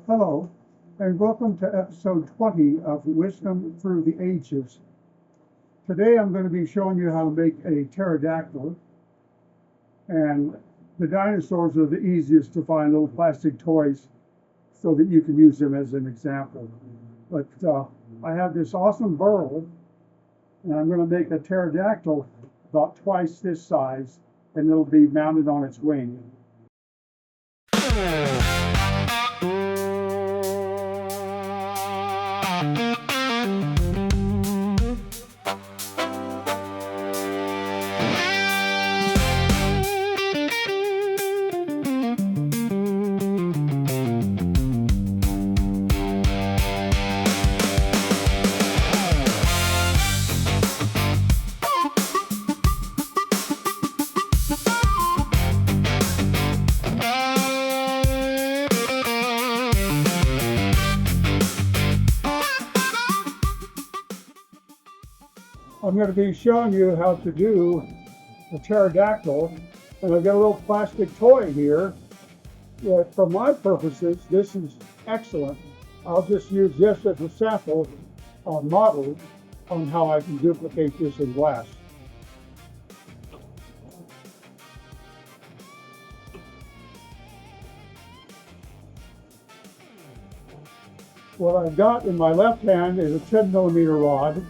Hello, and welcome to episode 20 of Wisdom Through the Ages. Today I'm going to be showing you how to make a pterodactyl, and the dinosaurs are the easiest to find, little plastic toys, so that you can use them as an example. But I have this awesome burrow, and I'm going to make a pterodactyl about twice this size, and it'll be mounted on its wing. I'm going to be showing you how to do a pterodactyl, and I've got a little plastic toy here that, for my purposes, this is excellent. I'll just use this as a sample model on how I can duplicate this in glass. What I've got in my left hand is a 10mm rod.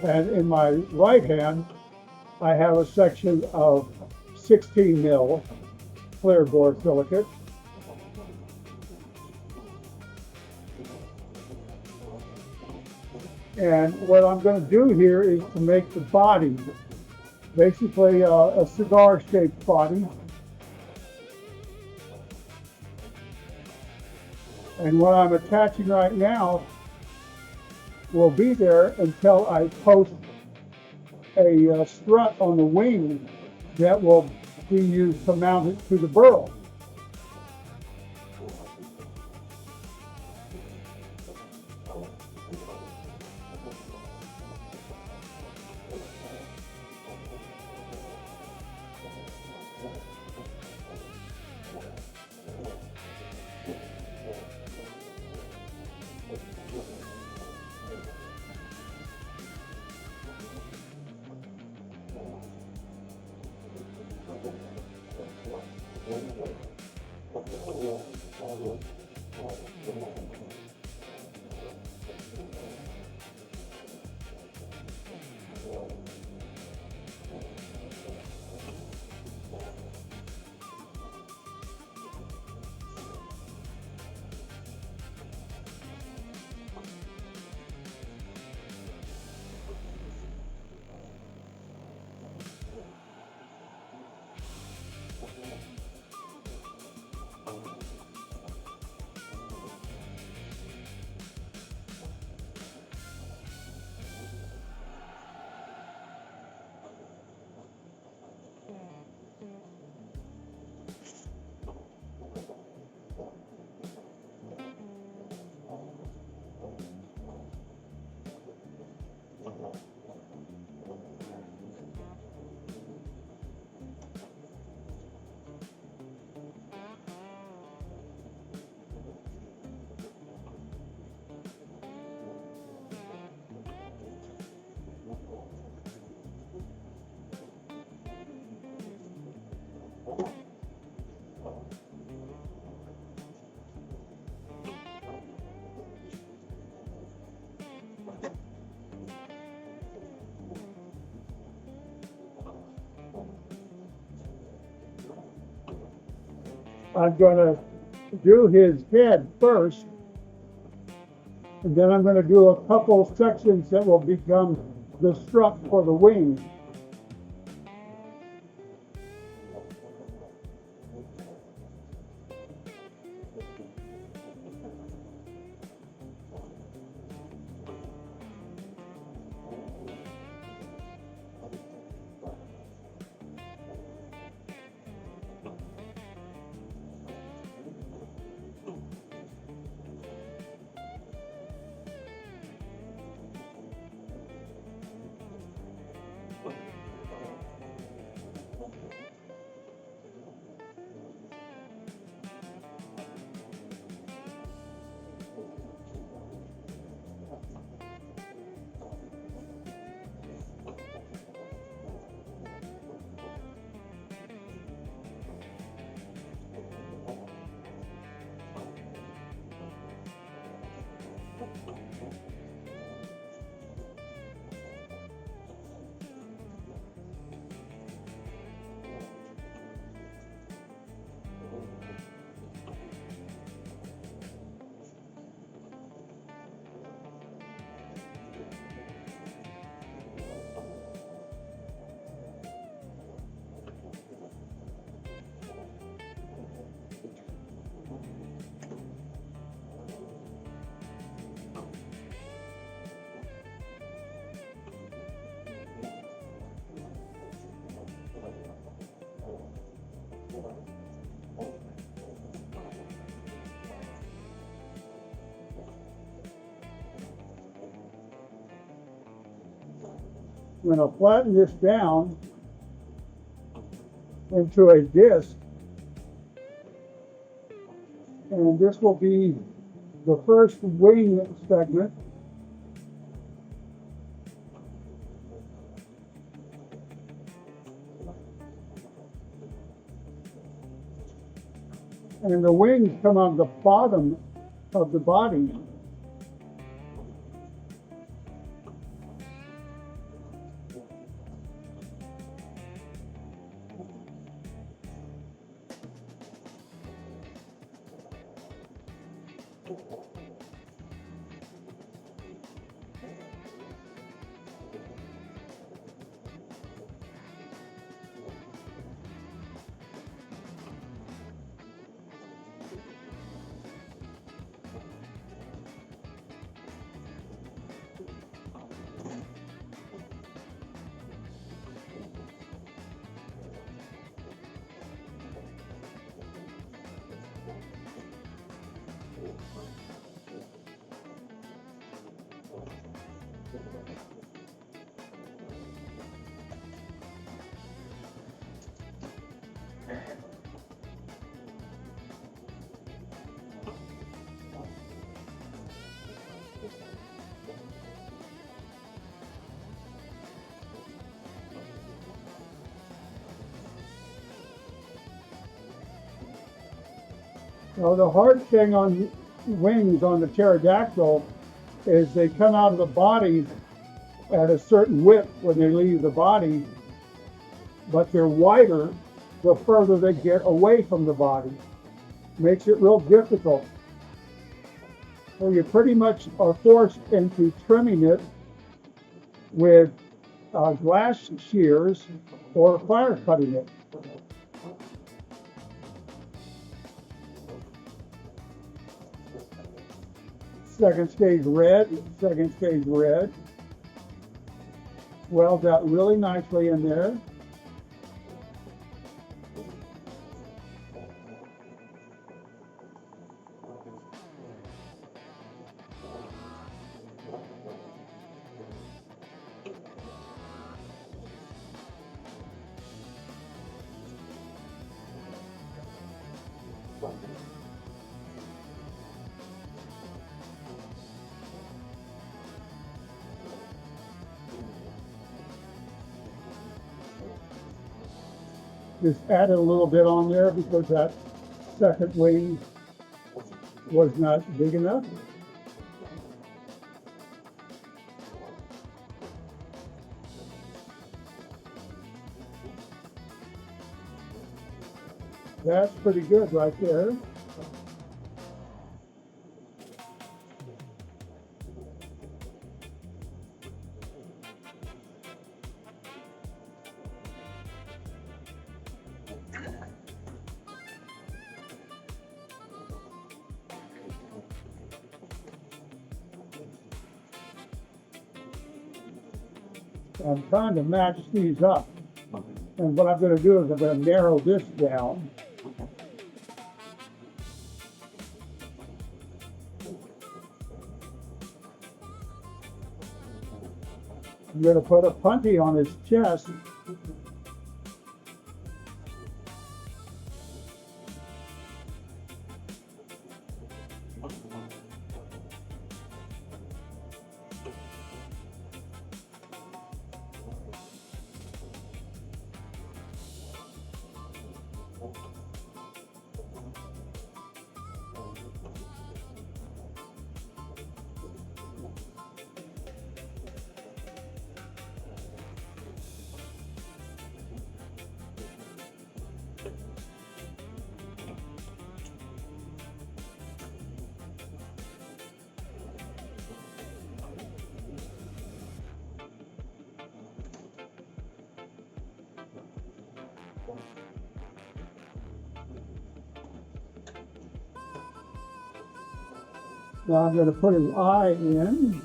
And in my right hand, I have a section of 16 mil clear borosilicate. And what I'm going to do here is to make the body, basically a cigar-shaped body. And what I'm attaching right now will be there until I post a strut on the wing that will be used to mount it to the burrow. I'm going to do his head first, and then I'm going to do a couple sections that will become the strut for the wing. I'm going to flatten this down into a disc, and this will be the first wing segment. And the wings come on the bottom of the body. Now, the hard thing on wings on the pterodactyl is they come out of the body at a certain width when they leave the body, but they're wider the further they get away from the body. Makes it real difficult. So you pretty much are forced into trimming it with glass shears or fire cutting it. Second stage red, second stage red. Swells out really nicely in there. Just added a little bit on there because that second wing was not big enough. That's pretty good right there. I'm trying to match these up. And what I'm going to do is I'm going to narrow this down. I'm going to put a punty on his chest. Now I'm going to put his eye in.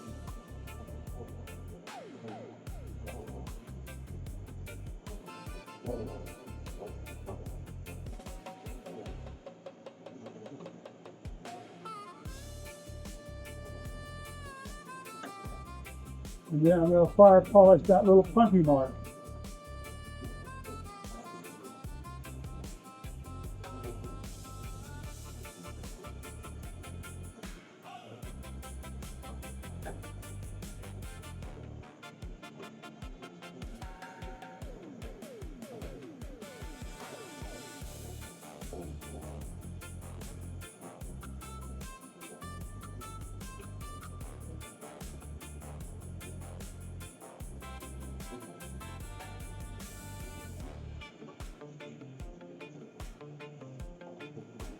And then I'm going to fire polish that little punty mark.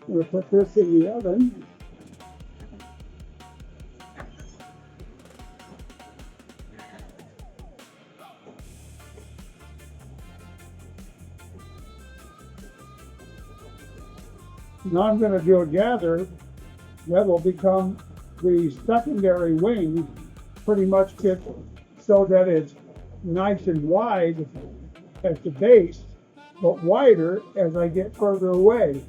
We'll put this in the oven. Now I'm going to do a gather that will become the secondary wing, pretty much get so that it's nice and wide at the base, but wider as I get further away.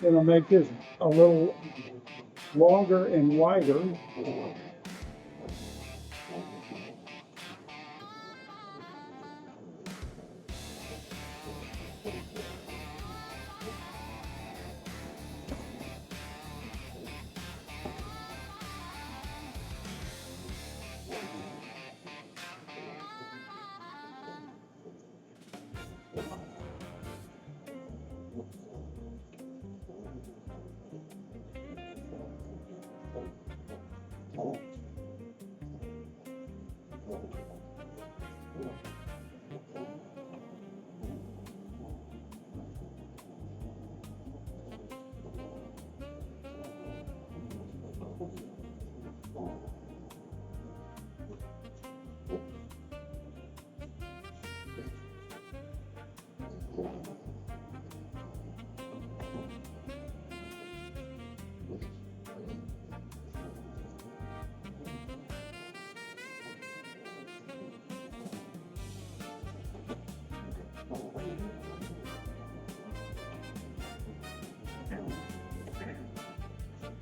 Gonna make this a little longer and wider.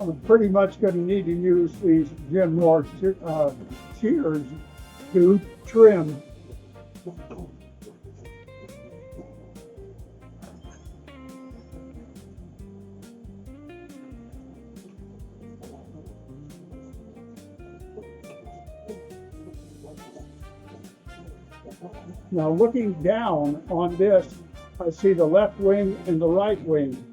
I'm pretty much going to need to use these Jim Moore shears to trim. Now looking down on this, I see the left wing and the right wing.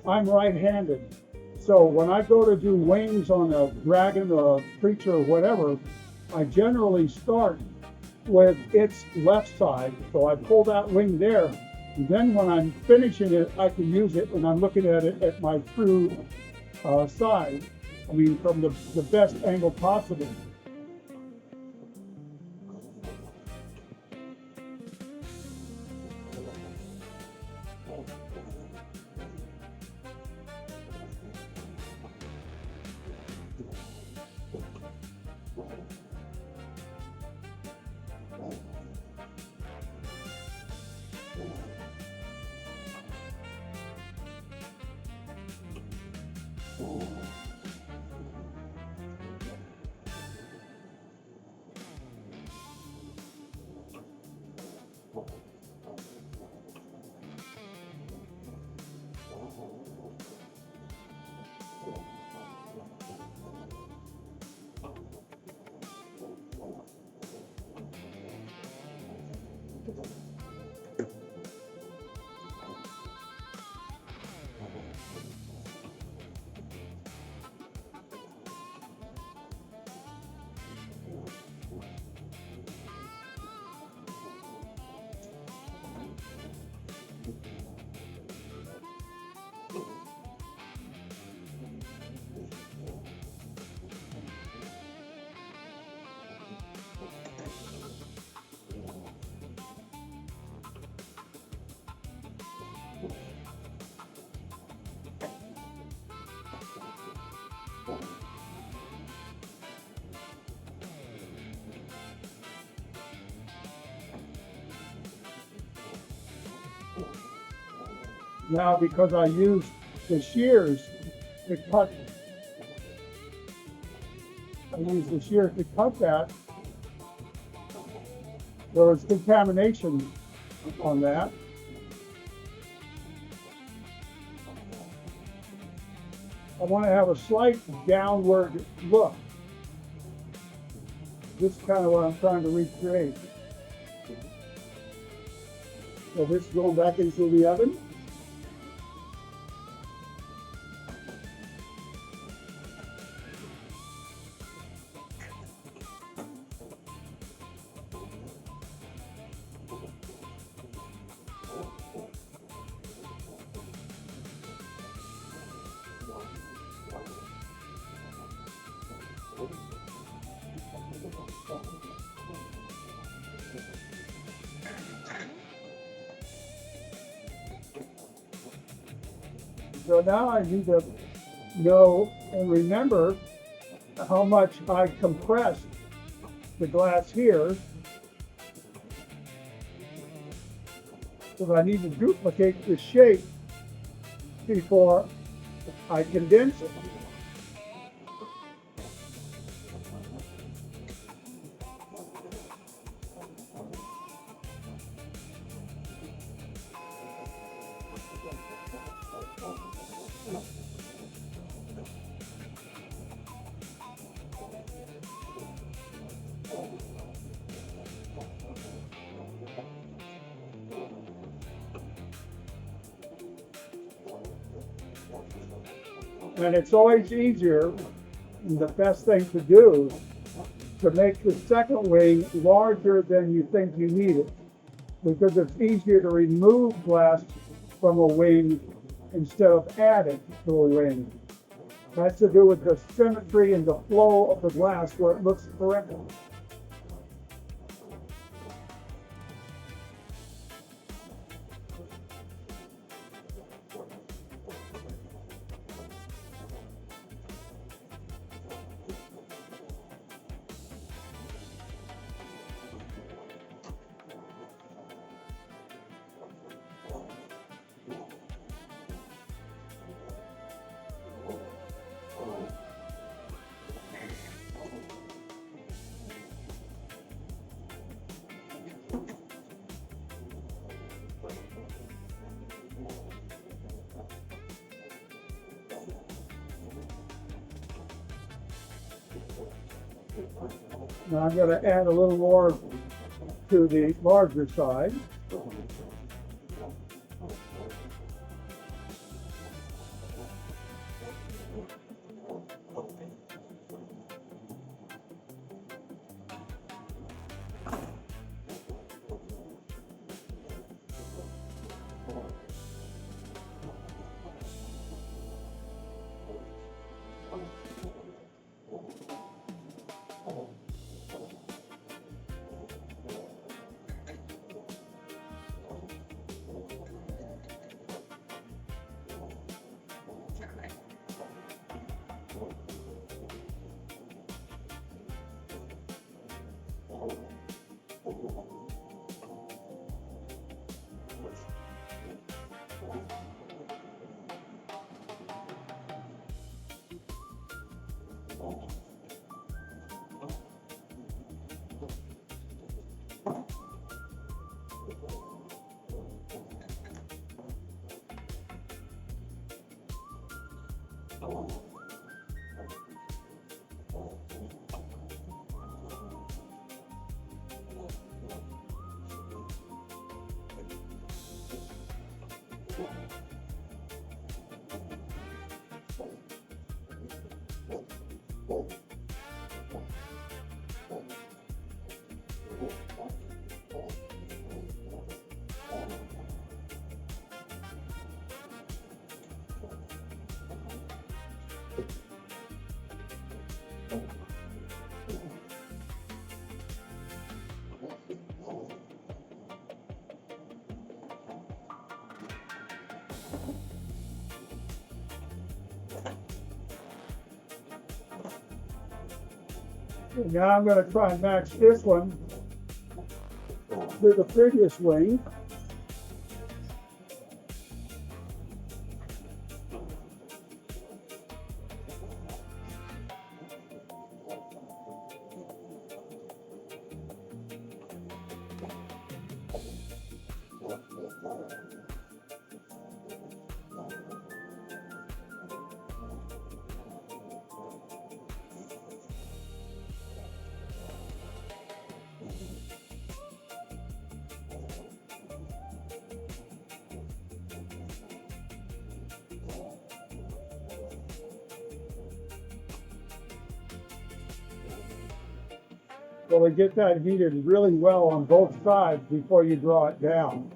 I'm right-handed. So when I go to do wings on a dragon or a creature or whatever, I generally start with its left side. So I pull that wing there. And then when I'm finishing it, I can use it when I'm looking at it at my true side. I mean, from the best angle possible. Now, because I used the shears to cut, that, there was contamination on that. I want to have a slight downward look. This is kind of what I'm trying to recreate. So this is going back into the oven. So now I need to know and remember how much I compressed the glass here, because I need to duplicate the shape before I condense it. And it's always easier, and the best thing to do, to make the second wing larger than you think you need it, because it's easier to remove glass from a wing instead of adding to a wing. That's to do with the symmetry and the flow of the glass where it looks correct. Now I'm going to add a little more to the larger side. Now I'm going to try and match this one to the previous wing. So get that heated really well on both sides before you draw it down.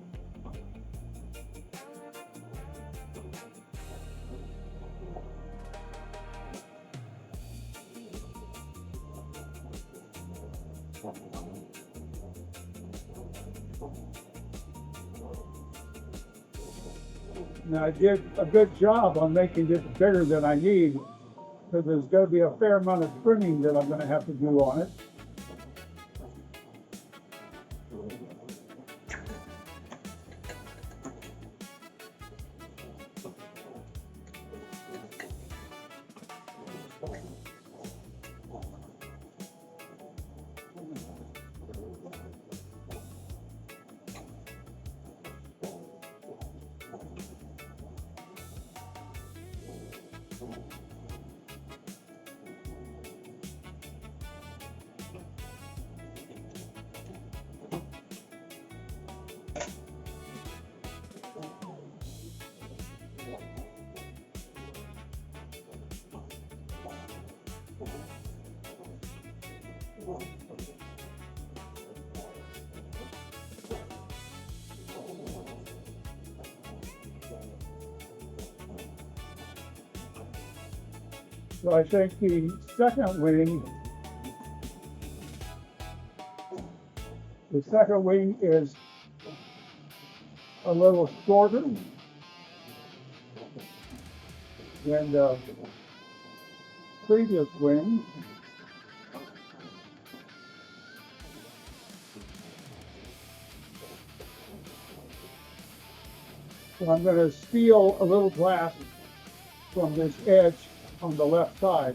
Now I did a good job on making this bigger than I need, because there's going to be a fair amount of trimming that I'm going to have to do on it. So I think the second wing is a little shorter than the previous wing. So I'm going to steal a little glass from this edge on the left side.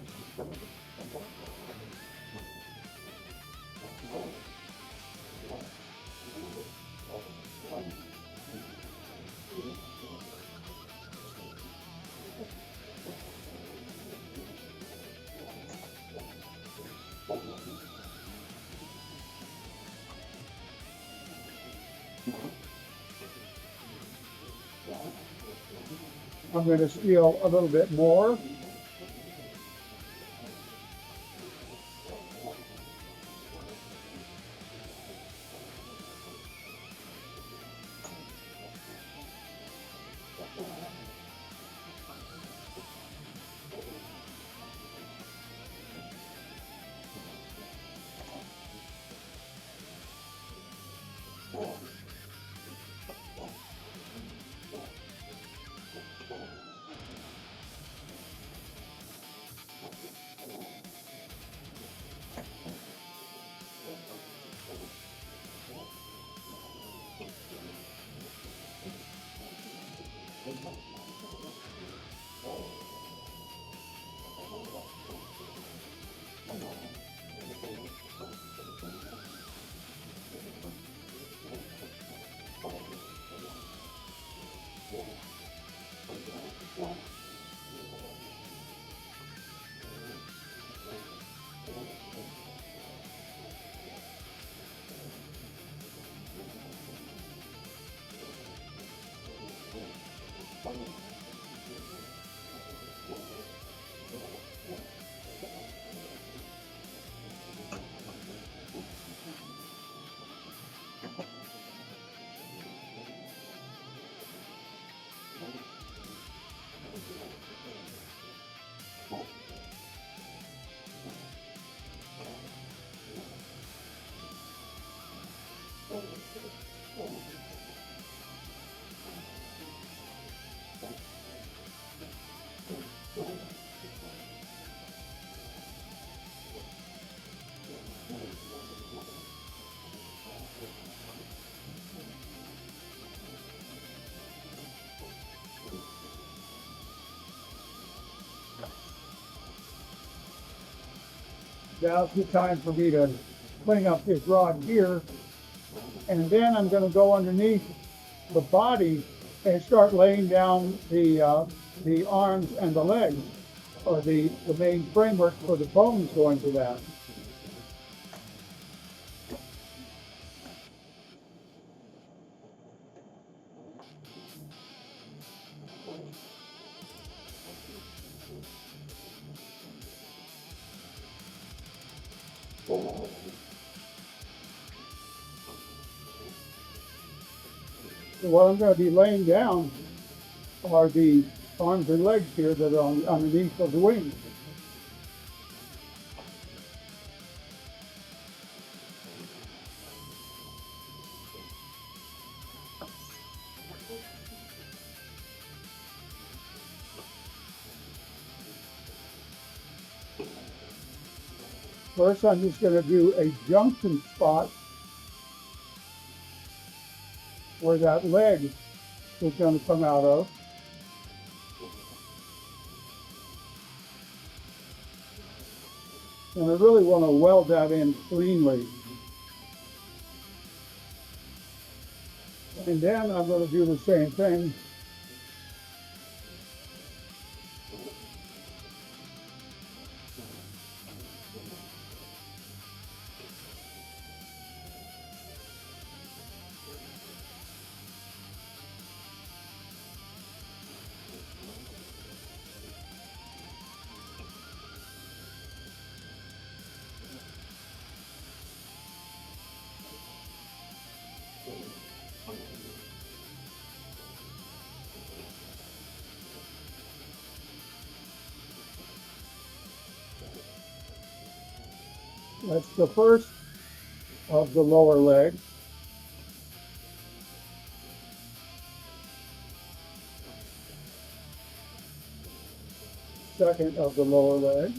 I'm going to steal a little bit more. Now's the time for me to clean up this rod here, and then I'm going to go underneath the body and start laying down the arms and the legs, or the main framework for the bones going to that. So what I'm going to be laying down are the arms and legs here that are underneath of the wings. First, I'm just going to do a junction spot where that leg is going to come out of. And I really want to weld that in cleanly. And then I'm going to do the same thing That's the first of the lower leg. Second of the lower leg.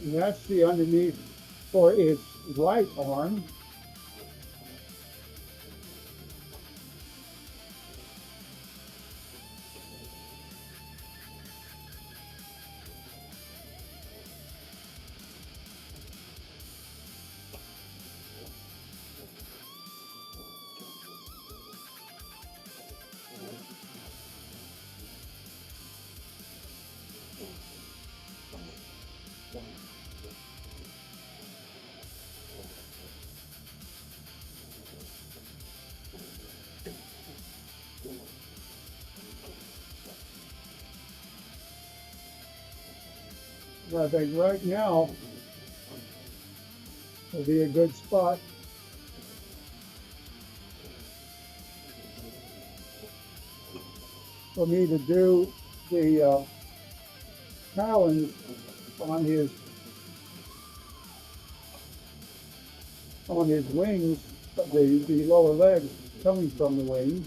And that's the underneath for its right arm. I think right now will be a good spot for me to do the talons on his wings, the lower legs coming from the wings.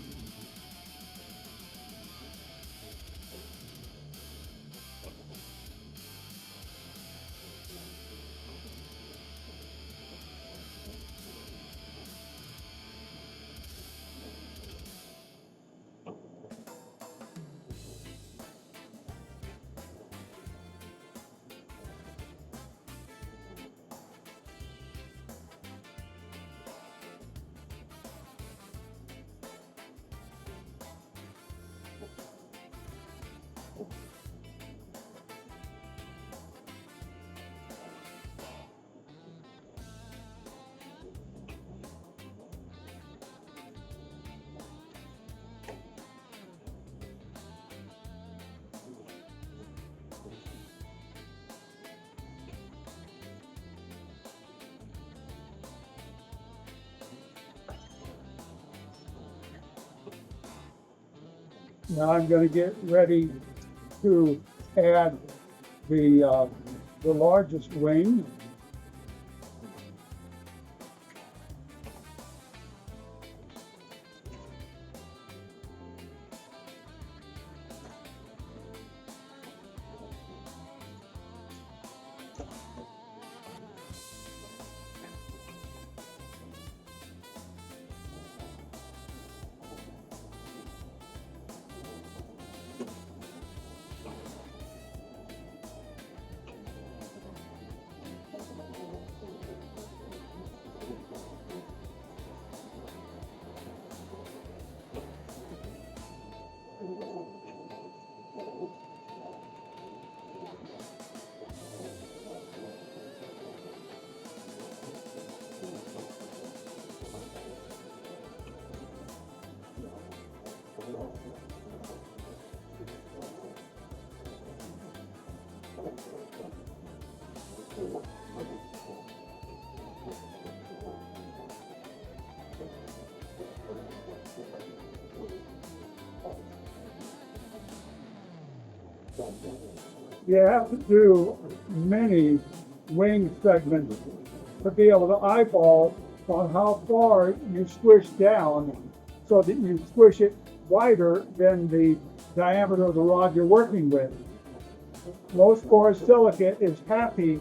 Now I'm going to get ready to add the largest wing. You have to do many wing segments to be able to eyeball on how far you squish down so that you squish it wider than the diameter of the rod you're working with. Most borosilicate is happy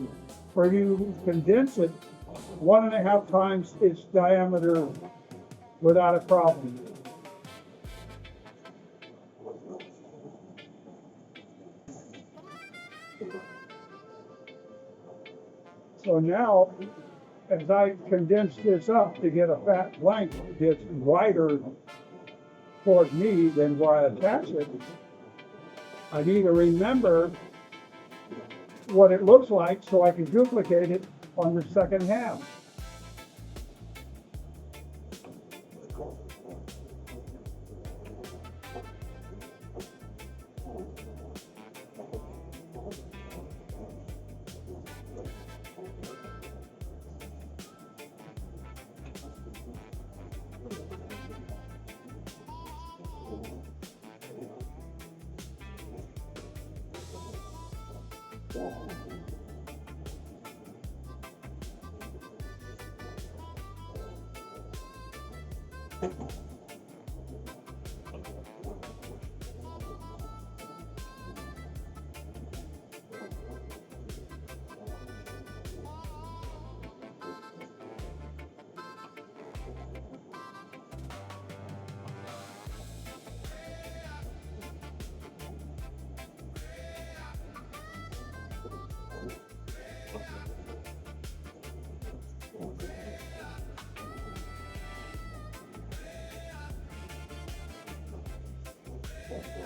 for you to condense it 1.5 times its diameter without a problem. So now, as I condense this up to get a fat blank that's wider toward me than where I attach it, I need to remember what it looks like so I can duplicate it on the second half.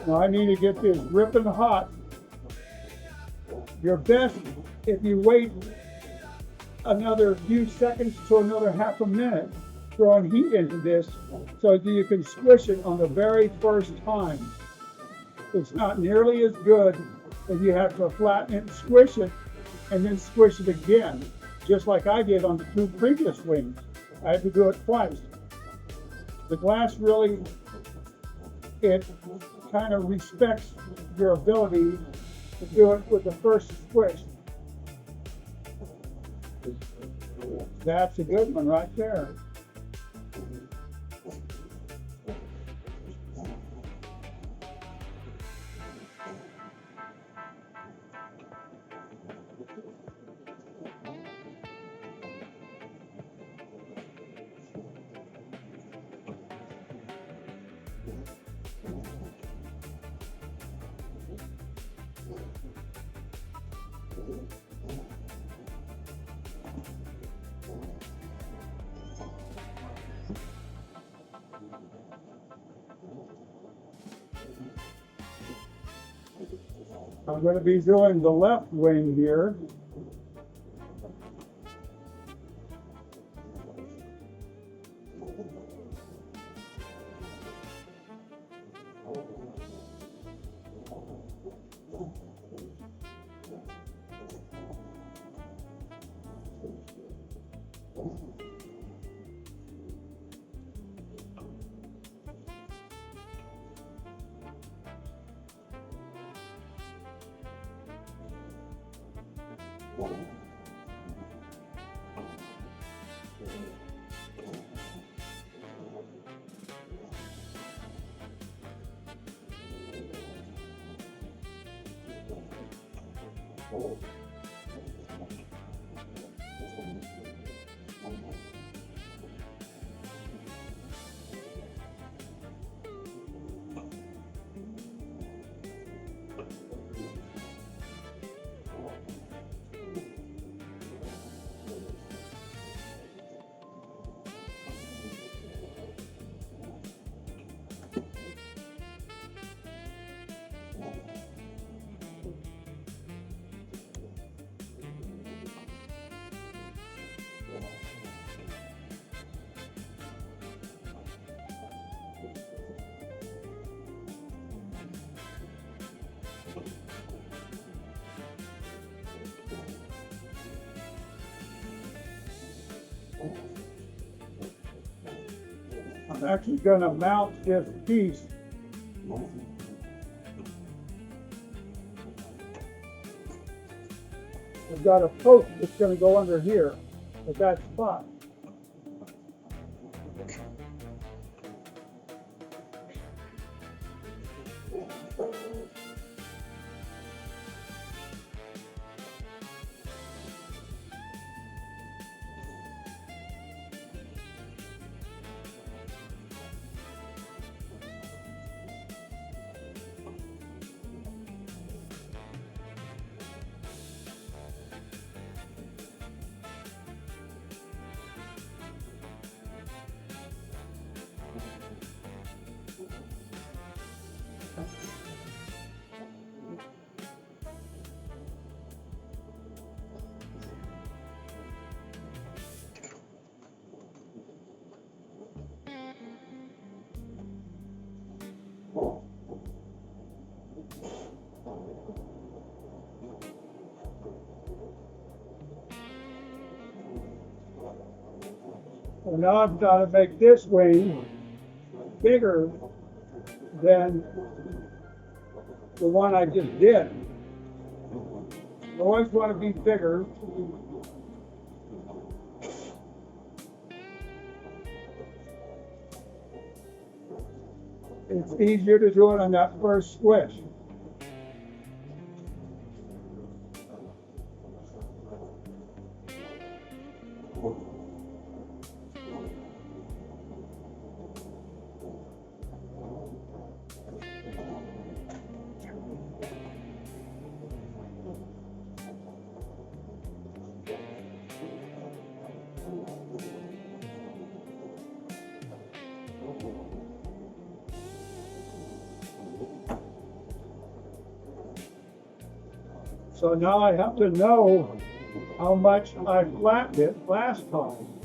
Now I need to get this ripping hot. You're best if you wait another few seconds to another half a minute throwing heat into this so that you can squish it on the very first time. It's not nearly as good if you have to flatten it and squish it and then squish it again, just like I did on the 2 previous wings. I had to do it twice. The glass really, it kind of respects your ability to do it with the first squish. That's a good one right there. I'm going to be doing the left wing here. I'm actually going to mount this piece. I've got a post that's going to go under here at that spot. So now I've got to make this wing bigger than the one I just did. You always want to be bigger. It's easier to do it on that first squish. So now I have to know how much I flattened it last time.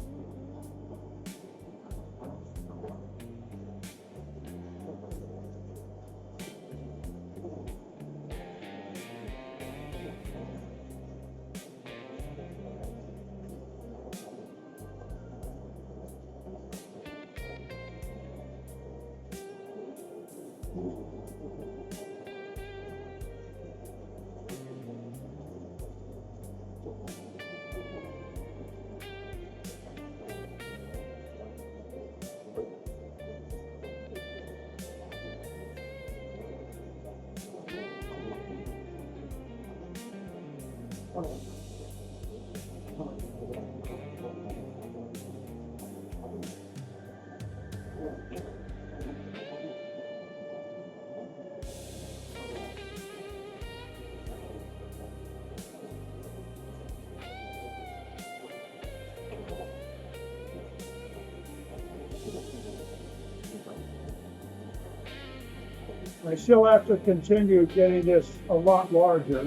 I still have to continue getting this a lot larger.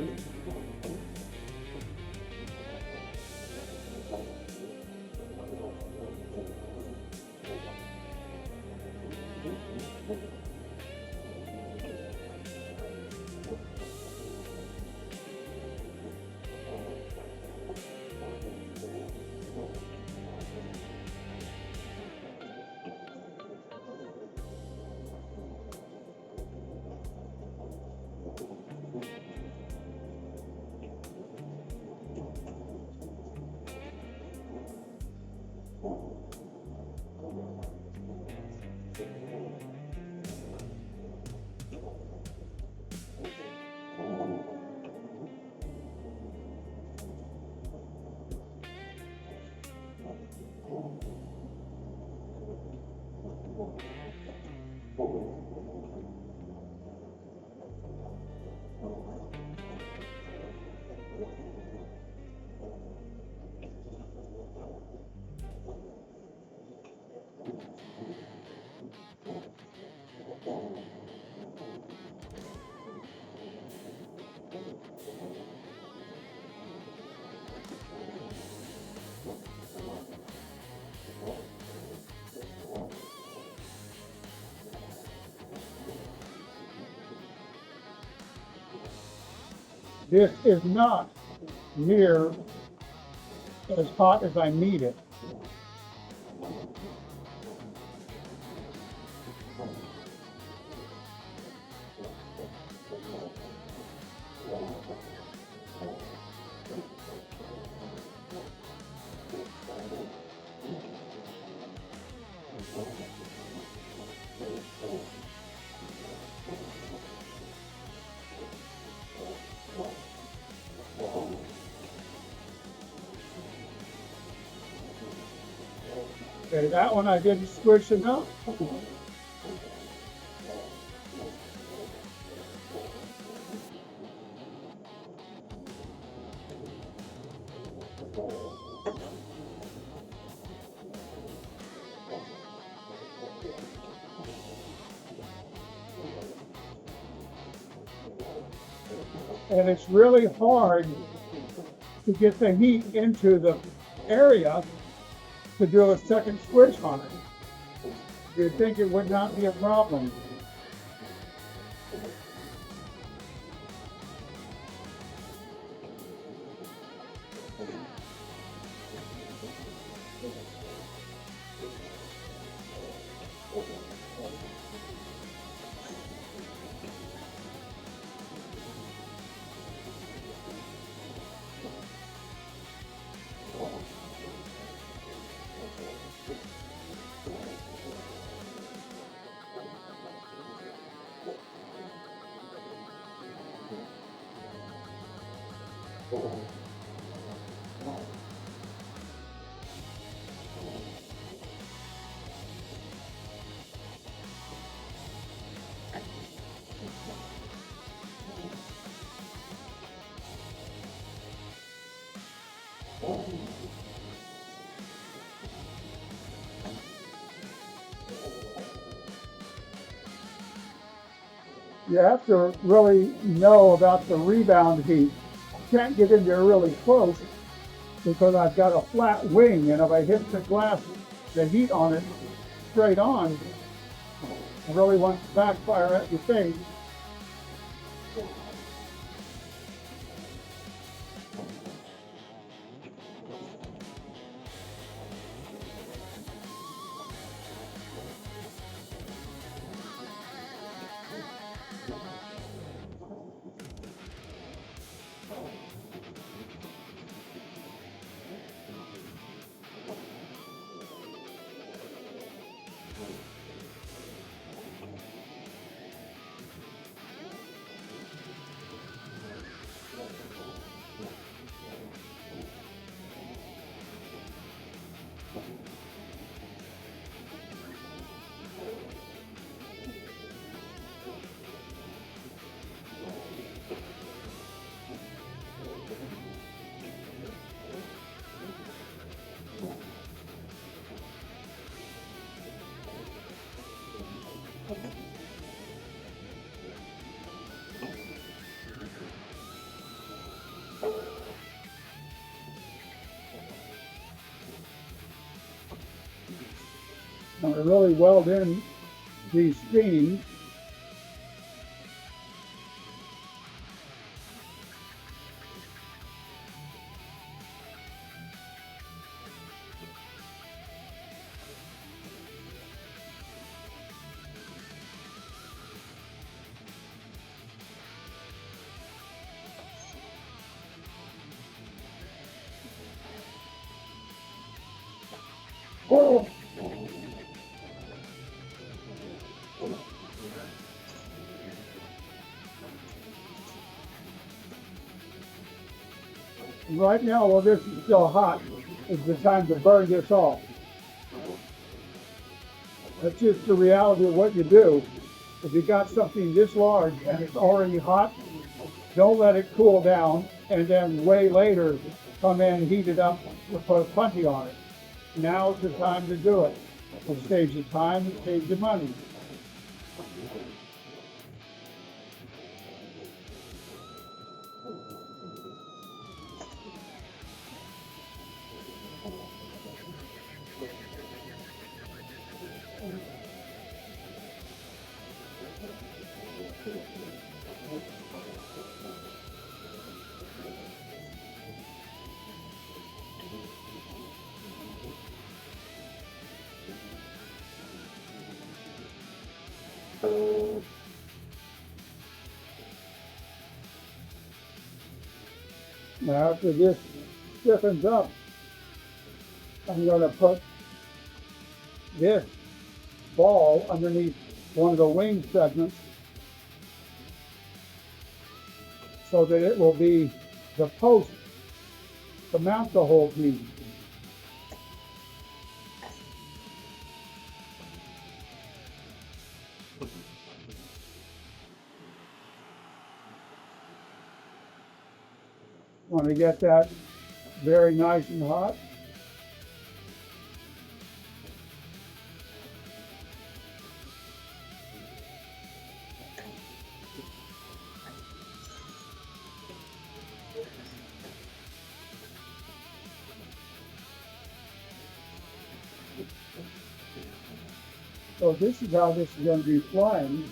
This is not near as hot as I need it. Okay, that one I didn't squish enough. And it's really hard to get the heat into the area to do a second switch on it. You'd think it would not be a problem. You have to really know about the rebound heat. You can't get in there really close because I've got a flat wing, and if I hit the glass, the heat on it straight on, I really want to backfire at your face. I'm going to really weld in these seams. Oh. Right now, while this is still hot, is the time to burn this off. That's just the reality of what you do. If you got something this large and it's already hot, don't let it cool down and then way later come in, heat it up, put plenty on it. Now's the time to do it. It saves you time, it saves you money. Now after this stiffens up, I'm going to put this ball underneath one of the wing segments so that it will be the post to mount the whole piece. Want to get that very nice and hot. So this is how this is going to be flying.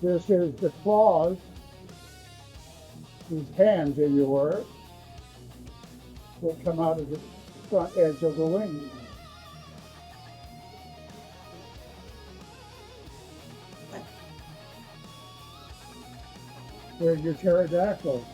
This is the claws, these hands in your work, that come out of the front edge of the wing. There's your pterodactyl.